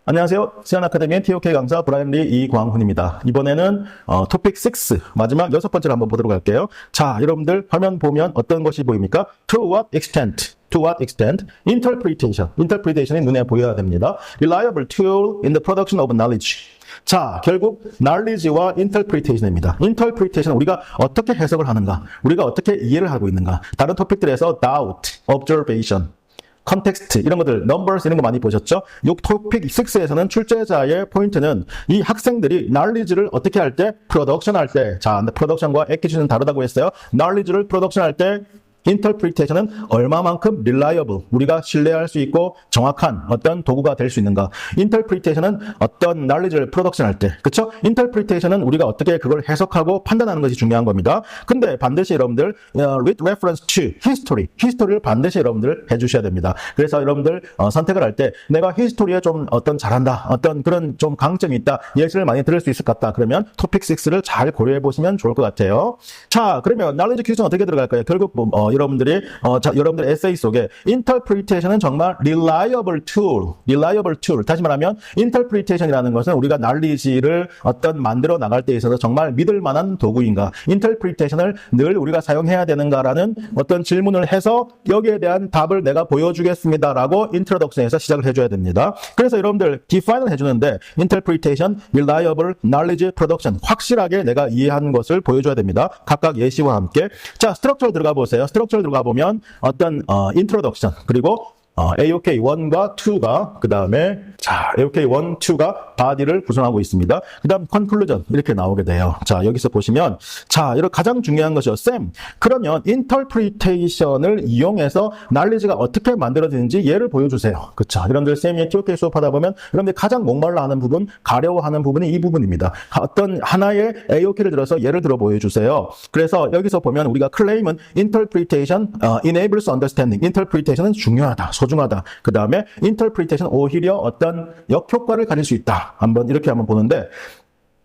안녕하세요. 시안아카데미의 TOK 강사 브라이언리 이광훈입니다. 이번에는 토픽 6 마지막 6번째를 한번 보도록 할게요. 자, 여러분들 화면 보면 어떤 것이 보입니까? To what extent? To what extent? Interpretation. Interpretation이 눈에 보여야 됩니다. Reliable tool in the production of knowledge. 자, 결국 knowledge와 interpretation입니다. interpretation 우리가 어떻게 해석을 하는가, 우리가 어떻게 이해를 하고 있는가. 다른 토픽들에서 doubt, observation, 컨텍스트 이런 것들, numbers 이런 거 많이 보셨죠? 이 토픽 6에서는 출제자의 포인트는 이 학생들이 knowledge를 어떻게 할 때, production 할 때, 자, production과 acquisition은 다르다고 했어요. knowledge를 production 할 때 interpretation은 얼마만큼 reliable, 우리가 신뢰할 수 있고 정확한 어떤 도구가 될 수 있는가. interpretation은 어떤 knowledge를 production 할 때, 그쵸? interpretation은 우리가 어떻게 그걸 해석하고 판단하는 것이 중요한 겁니다. 근데 반드시 여러분들 with reference to history를 반드시 여러분들 해주셔야 됩니다. 그래서 여러분들 선택을 할 때 내가 history에 좀 어떤 잘한다, 어떤 그런 좀 강점이 있다, 예시를 많이 들을 수 있을 것 같다, 그러면 토픽 6를 잘 고려해 보시면 좋을 것 같아요. 자, 그러면 knowledge 퀴즈는 어떻게 들어갈까요? 결국 여러분들의 에세이 속에 interpretation은 정말 reliable tool. 다시 말하면 interpretation이라는 것은 우리가 knowledge를 어떤 만들어 나갈 때 있어서 정말 믿을 만한 도구인가, interpretation을 늘 우리가 사용해야 되는가라는 어떤 질문을 해서 여기에 대한 답을 내가 보여주겠습니다라고 introduction에서 시작을 해줘야 됩니다. 그래서 여러분들 define을 해주는데 interpretation, reliable, knowledge, production 확실하게 내가 이해한 것을 보여줘야 됩니다. 각각 예시와 함께. 자, 스트럭처로 들어가 보세요. 스트럭처를 들어가 보면 어떤 introduction, 그리고 AOK 1과 2가 그 다음에 자, AOK 1, 2가 body를 구성하고 있습니다. 그 다음 conclusion 이렇게 나오게 돼요. 자, 여기서 보시면 자, 이런 가장 중요한 것이요. 쌤, 그러면 interpretation을 이용해서 knowledge가 어떻게 만들어지는지 예를 보여주세요. 그쵸? 여러분들 쌤이 TOK 수업하다 보면 여러분들 가장 목말라 하는 부분, 가려워하는 부분이 이 부분입니다. 어떤 하나의 AOK를 들어서 예를 들어 보여주세요. 그래서 여기서 보면 우리가 claim은 interpretation enables understanding. interpretation은 중요하다, 소중하다. 그 다음에 interpretation 오히려 어떤 역효과를 가질 수 있다. 이렇게 한번 보는데,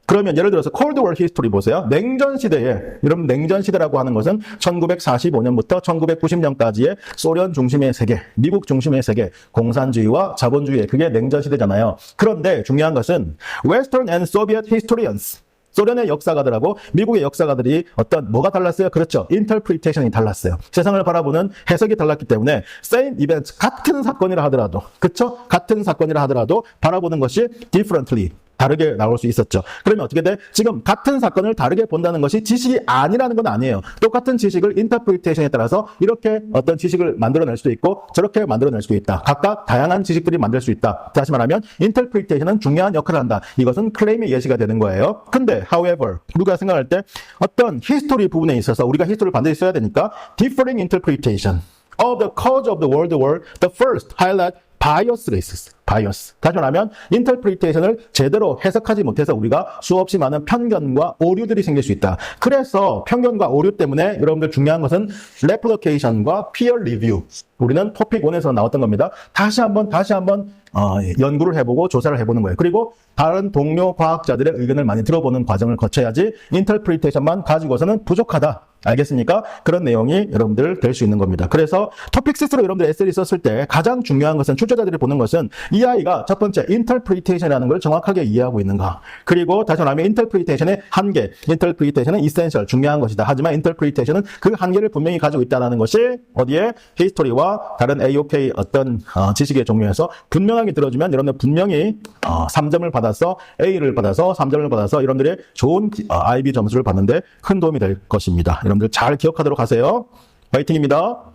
그러면 예를 들어서 Cold War History 보세요. 냉전 시대에, 여러분 냉전 시대라고 하는 것은 1945년부터 1990년까지의 소련 중심의 세계, 미국 중심의 세계, 공산주의와 자본주의, 그게 냉전 시대잖아요. 그런데 중요한 것은 Western and Soviet historians, 소련의 역사가들하고 미국의 역사가들이 뭐가 달랐어요? 그렇죠. interpretation이 달랐어요. 세상을 바라보는 해석이 달랐기 때문에 same event, 같은 사건이라 하더라도, 그쵸? 같은 사건이라 하더라도 바라보는 것이 differently, 다르게 나올 수 있었죠. 그러면 어떻게 돼? 지금 같은 사건을 다르게 본다는 것이 지식이 아니라는 건 아니에요. 똑같은 지식을 인터프리테이션에 따라서 이렇게 어떤 지식을 만들어낼 수도 있고 저렇게 만들어낼 수도 있다. 각각 다양한 지식들이 만들 수 있다. 다시 말하면 인터프리테이션은 중요한 역할을 한다. 이것은 클레임의 예시가 되는 거예요. 근데 however, 우리가 생각할 때 어떤 히스토리 부분에 있어서 우리가 히스토리를 반드시 써야 되니까 differing interpretation of the cause of the world war, the first highlight bias가 있었어요. 바이어스. 다시 말하면 인터프리테이션을 제대로 해석하지 못해서 우리가 수없이 많은 편견과 오류들이 생길 수 있다. 그래서 편견과 오류 때문에 여러분들 중요한 것은 레플리케이션과 피어 리뷰. 우리는 토픽 1에서 나왔던 겁니다. 다시 한번 연구를 해보고 조사를 해보는 거예요. 그리고 다른 동료 과학자들의 의견을 많이 들어보는 과정을 거쳐야지 인터프리테이션만 가지고서는 부족하다. 알겠습니까? 그런 내용이 여러분들 될 수 있는 겁니다. 그래서 토픽 6로 여러분들 에세이를 썼을 때 가장 중요한 것은, 출제자들이 보는 것은 이 아이가 첫 번째 interpretation이라는 걸 정확하게 이해하고 있는가. 그리고 다시 말하면 interpretation의 한계. interpretation은 essential, 중요한 것이다. 하지만 interpretation은 그 한계를 분명히 가지고 있다는 것이 어디에? history와 다른 AOK 어떤 지식의 종류에서 분명하게 들어주면 여러분들 분명히 3점을 받아서 A를 받아서 3점을 받아서 여러분들의 좋은 IB 점수를 받는데 큰 도움이 될 것입니다. 여러분들 잘 기억하도록 하세요. 화이팅입니다.